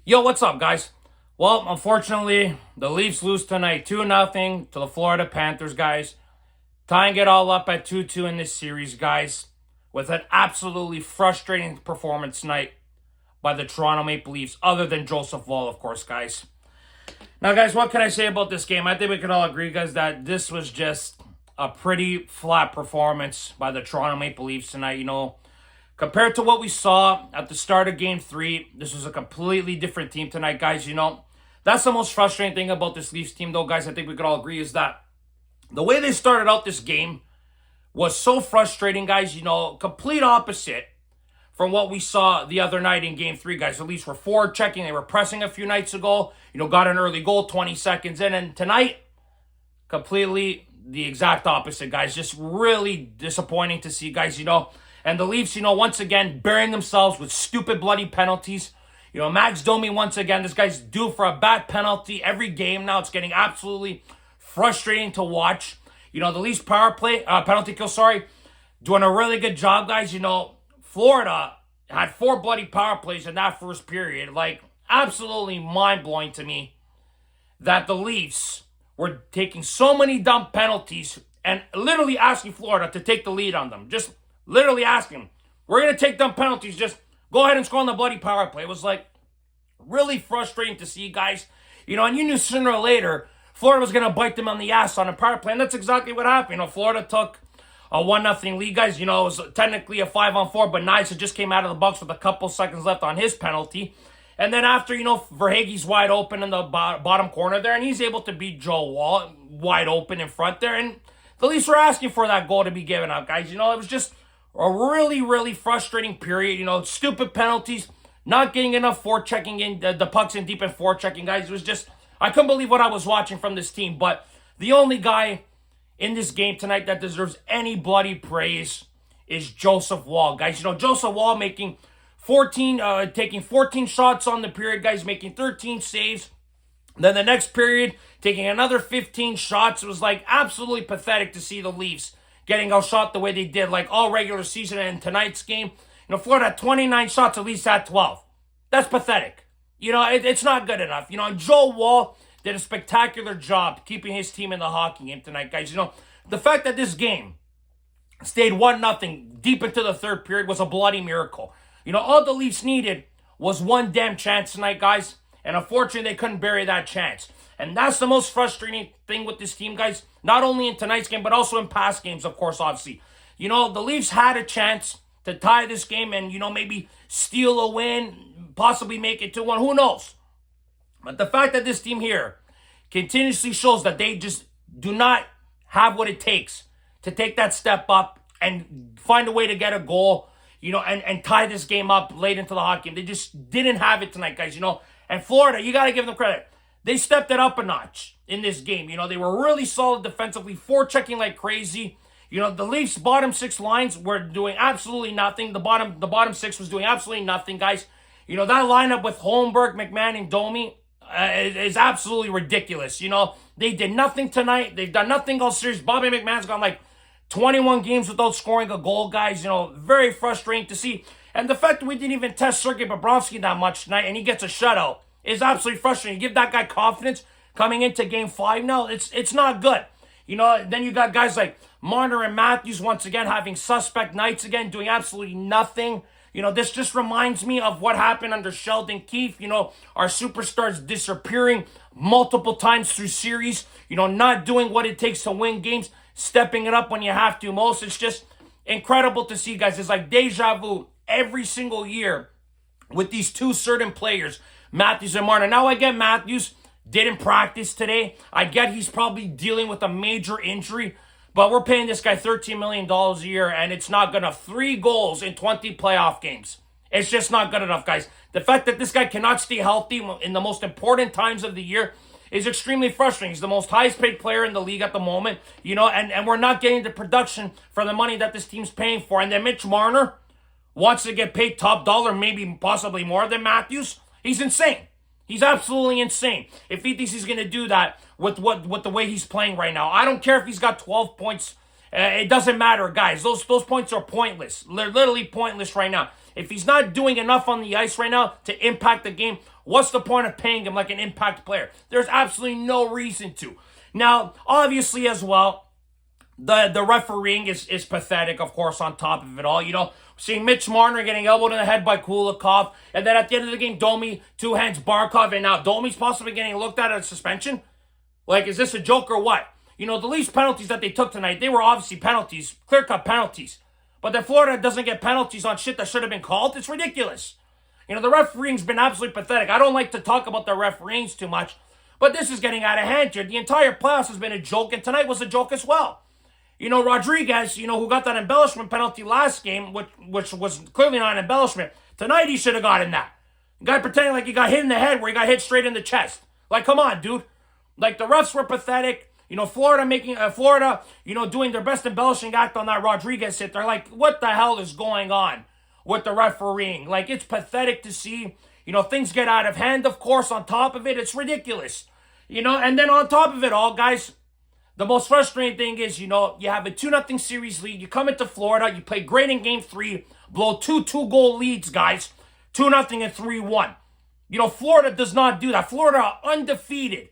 Yo, what's up, guys? Well, unfortunately, the Leafs lose tonight 2-0 to the Florida Panthers, guys. Tying it all up at 2-2 in this series, guys, with an absolutely frustrating performance tonight by the Toronto Maple Leafs, other than Joseph Woll, of course, guys. Now, guys, what can I say about this game? I think we can all agree, guys, that this was just a pretty flat performance by the Toronto Maple Leafs tonight. Compared to what we saw at the start of Game 3, this was a completely different team tonight, guys. That's the most frustrating thing about this Leafs team, though, guys. I think we could all agree is that the way they started out this game was so frustrating, guys. Complete opposite from what we saw the other night in Game 3, guys. The Leafs were forward-checking. They were pressing a few nights ago. Got an early goal 20 seconds in. And tonight, completely the exact opposite, guys. Just really disappointing to see, guys, And the Leafs, once again, burying themselves with stupid, bloody penalties. Max Domi, once again, this guy's due for a bad penalty every game now. It's getting absolutely frustrating to watch. The Leafs penalty kill, doing a really good job, guys. Florida had 4 bloody power plays in that first period. Absolutely mind-blowing to me that the Leafs were taking so many dumb penalties and literally asking Florida to take the lead on them. Just literally asking, we're going to take dumb penalties. Just go ahead and score on the bloody power play. It was really frustrating to see, guys. And you knew sooner or later Florida was going to bite them on the ass on a power play. And that's exactly what happened. Florida took a 1-0 lead, guys. It was technically a 5-on-4, but Nyes just came out of the box with a couple seconds left on his penalty. And then after, Verhaeghe's wide open in the bottom corner there, and he's able to beat Joe Woll wide open in front there. And the Leafs were asking for that goal to be given up, guys. It was just a really, really frustrating period. Stupid penalties, not getting enough forechecking in, the pucks in deep and forechecking, guys. It was just, I couldn't believe what I was watching from this team. But the only guy in this game tonight that deserves any bloody praise is Joseph Woll, guys. Joseph Woll taking 14 shots on the period, guys, making 13 saves. Then the next period, taking another 15 shots. It was absolutely pathetic to see the Leafs getting outshot the way they did, all regular season. And in tonight's game, Florida had 29 shots, at least had 12. That's pathetic. It's not good enough. Joe Woll did a spectacular job keeping his team in the hockey game tonight, guys. The fact that this game stayed 1-0 deep into the third period was a bloody miracle. All the Leafs needed was one damn chance tonight, guys. And unfortunately, they couldn't bury that chance. And that's the most frustrating thing with this team, guys. Not only in tonight's game, but also in past games, of course, obviously. The Leafs had a chance to tie this game and, maybe steal a win, possibly make it 2-1. Who knows? But the fact that this team here continuously shows that they just do not have what it takes to take that step up and find a way to get a goal, and tie this game up late into the hockey game. They just didn't have it tonight, guys, And Florida, you got to give them credit. They stepped it up a notch in this game. They were really solid defensively, forechecking like crazy. The Leafs' bottom 6 lines were doing absolutely nothing. The bottom 6 was doing absolutely nothing, guys. That lineup with Holmberg, McMahon, and Domi is absolutely ridiculous. They did nothing tonight. They've done nothing all series. Bobby McMahon's gone 21 games without scoring a goal, guys. Very frustrating to see. And the fact that we didn't even test Sergei Bobrovsky that much tonight and he gets a shutout is absolutely frustrating. You give that guy confidence coming into Game 5 now, it's not good. Then you got guys like Marner and Matthews once again having suspect nights again, doing absolutely nothing. This just reminds me of what happened under Sheldon Keefe. Our superstars disappearing multiple times through series. Not doing what it takes to win games, stepping it up when you have to most. It's just incredible to see, guys. It's like deja vu every single year with these two certain players, Matthews and Marner. Now I get Matthews didn't practice today. I get he's probably dealing with a major injury, but we're paying this guy $13 million a year, and it's not good enough. 3 goals in 20 playoff games. It's just not good enough, guys. The fact that this guy cannot stay healthy in the most important times of the year is extremely frustrating. He's the most highest paid player in the league at the moment, and we're not getting the production for the money that this team's paying for. And then Mitch Marner wants to get paid top dollar, maybe possibly more than Matthews. He's insane. He's absolutely insane. If he thinks he's going to do that with the way he's playing right now. I don't care if he's got 12 points. It doesn't matter, guys. Those points are pointless. They're literally pointless right now. If he's not doing enough on the ice right now to impact the game, What's the point of paying him like an impact player? There's absolutely no reason to. Now, obviously as well, the refereeing is pathetic, of course, on top of it all. Seeing Mitch Marner getting elbowed in the head by Kulikov, and then at the end of the game, Domi, two hands Barkov, and now Domi's possibly getting looked at as suspension? Like, is this a joke or what? The Leafs penalties that they took tonight, they were obviously penalties, clear-cut penalties. But that Florida doesn't get penalties on shit that should have been called, it's ridiculous. The refereeing's been absolutely pathetic. I don't like to talk about the refereeing too much, but this is getting out of hand here. The entire playoffs has been a joke, and tonight was a joke as well. Rodriguez, who got that embellishment penalty last game, which was clearly not an embellishment. Tonight he should have gotten that. The guy pretending like he got hit in the head where he got hit straight in the chest. Like, come on, dude. Like, the refs were pathetic. Florida, doing their best embellishing act on that Rodriguez hit. They're like, what the hell is going on with the refereeing? Like, it's pathetic to see. Things get out of hand, of course, on top of it. It's ridiculous. And then on top of it all, guys, the most frustrating thing is, you have a 2-0 series lead. You come into Florida, you play great in Game 3, blow two 2-goal leads, guys. 2-0 and 3-1. Florida does not do that. Florida are undefeated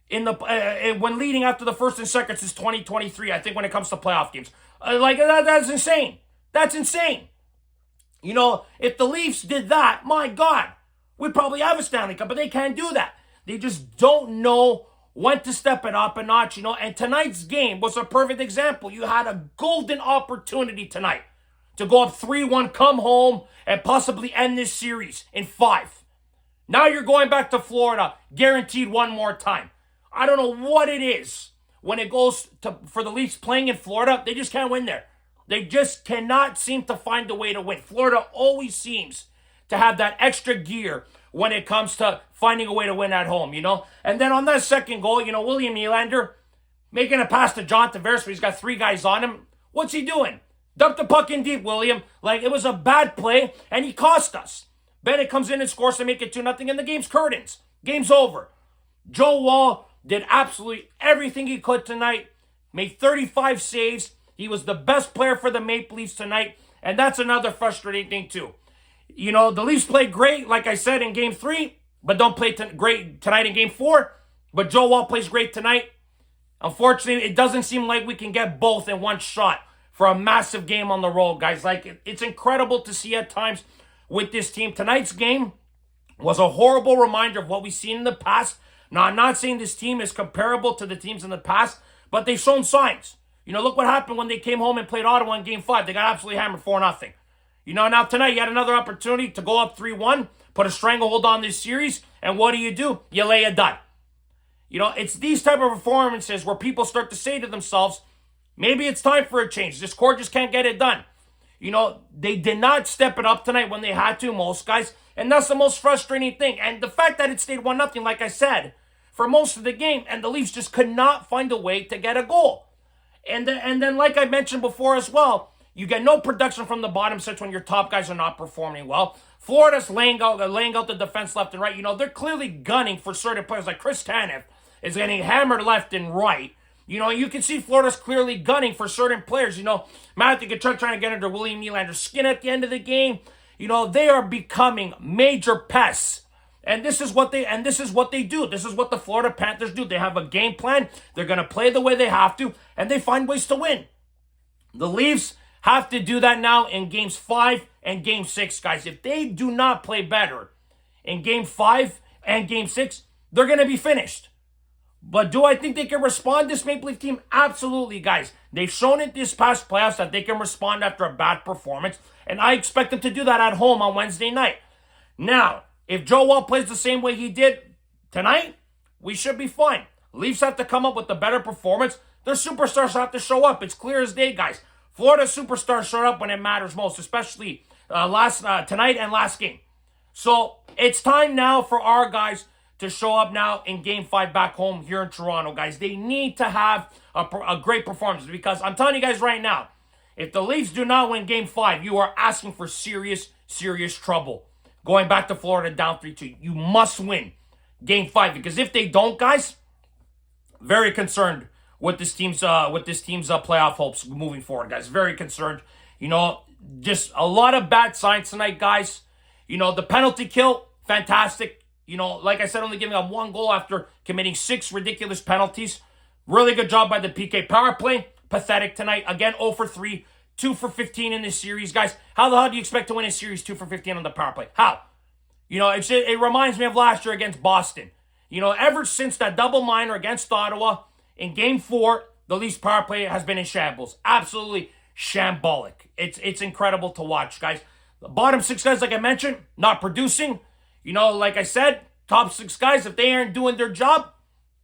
when leading after the first and second since 2023, I think, when it comes to playoff games. That's insane. That's insane. If the Leafs did that, my God, we'd probably have a Stanley Cup, but they can't do that. They just don't know when to step it up a notch, and tonight's game was a perfect example. You had a golden opportunity tonight to go up 3-1, come home, and possibly end this series in 5. Now you're going back to Florida, guaranteed one more time. I don't know what it is when it goes for the Leafs playing in Florida. They just can't win there. They just cannot seem to find a way to win. Florida always seems to have that extra gear when it comes to finding a way to win at home, And then on that second goal, William Nylander making a pass to John Tavares, but he's got 3 guys on him. What's he doing? Dump the puck in deep, William. Like, it was a bad play, and he cost us. Bennett comes in and scores to make it 2-0, and the game's curtains. Game's over. Joe Woll did absolutely everything he could tonight. Made 35 saves. He was the best player for the Maple Leafs tonight, and that's another frustrating thing, too. The Leafs played great, like I said, in Game 3, but don't play great tonight in Game 4. But Joe Woll plays great tonight. Unfortunately, it doesn't seem like we can get both in one shot for a massive game on the road, guys. Like, it's incredible to see at times with this team. Tonight's game was a horrible reminder of what we've seen in the past. Now, I'm not saying this team is comparable to the teams in the past, but they've shown signs. Look what happened when they came home and played Ottawa in Game 5. They got absolutely hammered 4-0. Now tonight you had another opportunity to go up 3-1, put a stranglehold on this series, and what do? You lay a dud. It's these type of performances where people start to say to themselves, maybe it's time for a change. This core just can't get it done. They did not step it up tonight when they had to, most guys, and that's the most frustrating thing. And the fact that it stayed 1-0, like I said, for most of the game, and the Leafs just could not find a way to get a goal. And then, like I mentioned before as well, you get no production from the bottom six when your top guys are not performing well. Florida's laying out the defense left and right. They're clearly gunning for certain players. Like Chris Tanev is getting hammered left and right. You can see Florida's clearly gunning for certain players. Matthew Tkachuk trying to get under William Nylander's skin at the end of the game. They are becoming major pests. And this is what they do. This is what the Florida Panthers do. They have a game plan. They're going to play the way they have to, and they find ways to win. The Leafs have to do that now in Games 5 and Game 6, guys. If they do not play better in Game 5 and Game 6, they're going to be finished. But do I think they can respond, this Maple Leaf team? Absolutely, guys. They've shown it this past playoffs that they can respond after a bad performance, and I expect them to do that at home on Wednesday night. Now, if Joe Woll plays the same way he did tonight, we should be fine. Leafs have to come up with a better performance. Their superstars have to show up. It's clear as day, guys. Florida superstars showed up when it matters most, especially tonight and last game. So it's time now for our guys to show up now in Game 5 back home here in Toronto, guys. They need to have a great performance, because I'm telling you guys right now, if the Leafs do not win Game 5, you are asking for serious, serious trouble. Going back to Florida down 3-2. You must win Game 5, because if they don't, guys, very concerned with this team's playoff hopes moving forward, guys. Very concerned. Just a lot of bad signs tonight, guys. The penalty kill, fantastic. like I said, only giving up 1 goal after committing 6 ridiculous penalties. Really good job by the PK power play. Pathetic tonight. Again, 0 for 3, 2 for 15 in this series, guys. How the hell do you expect to win a series 2 for 15 on the power play? How? It reminds me of last year against Boston. Ever since that double minor against Ottawa in Game 4, the Leafs power play has been in shambles. Absolutely shambolic. It's incredible to watch, guys. The bottom 6 guys, like I mentioned, not producing. Like I said, top 6 guys, if they aren't doing their job,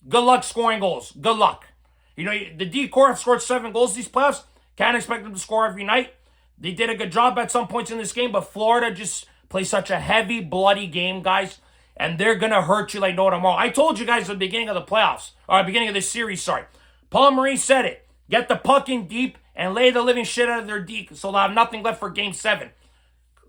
good luck scoring goals. Good luck. The D-Corps have scored 7 goals these playoffs. Can't expect them to score every night. They did a good job at some points in this game, but Florida just plays such a heavy, bloody game, guys. And they're going to hurt you like no tomorrow. I told you guys at the beginning of the playoffs, or beginning of this series, sorry. Paul Maurice said it. Get the puck in deep and lay the living shit out of their D so they'll have nothing left for Game 7.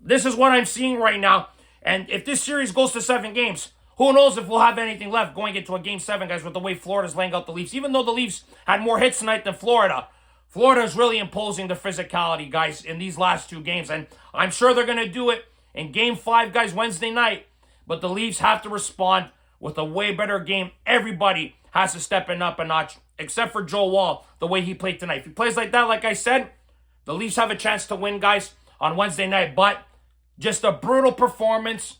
This is what I'm seeing right now. And if this series goes to 7 games, who knows if we'll have anything left going into a Game 7, guys, with the way Florida's laying out the Leafs. Even though the Leafs had more hits tonight than Florida, Florida is really imposing the physicality, guys, in these last 2 games. And I'm sure they're going to do it in Game 5, guys, Wednesday night. But the Leafs have to respond with a way better game. Everybody has to step it up a notch, except for Joe Wall, the way he played tonight. If he plays like that, like I said, the Leafs have a chance to win, guys, on Wednesday night. But just a brutal performance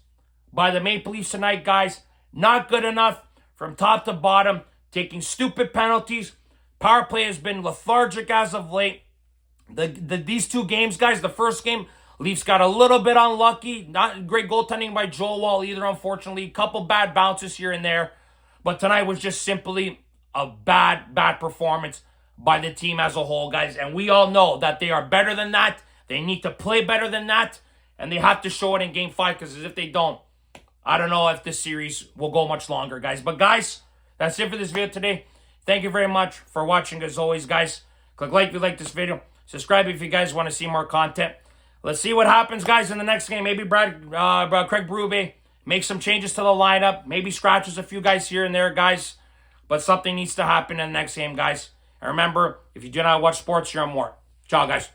by the Maple Leafs tonight, guys. Not good enough from top to bottom. Taking stupid penalties. Power play has been lethargic as of late. These 2 games, guys, the first game, Leafs got a little bit unlucky. Not great goaltending by Joe Wall either, unfortunately. Couple bad bounces here and there. But tonight was just simply a bad performance by the team as a whole, guys. And we all know that they are better than that. They need to play better than that. And they have to show it in Game 5, because if they don't, I don't know if this series will go much longer, guys. But, guys, that's it for this video today. Thank you very much for watching, as always, guys. Click like if you like this video. Subscribe if you guys want to see more content. Let's see what happens, guys, in the next game. Maybe Craig Berube makes some changes to the lineup. Maybe scratches a few guys here and there, guys. But something needs to happen in the next game, guys. And remember, if you do not watch sports, you're on more. Ciao, guys.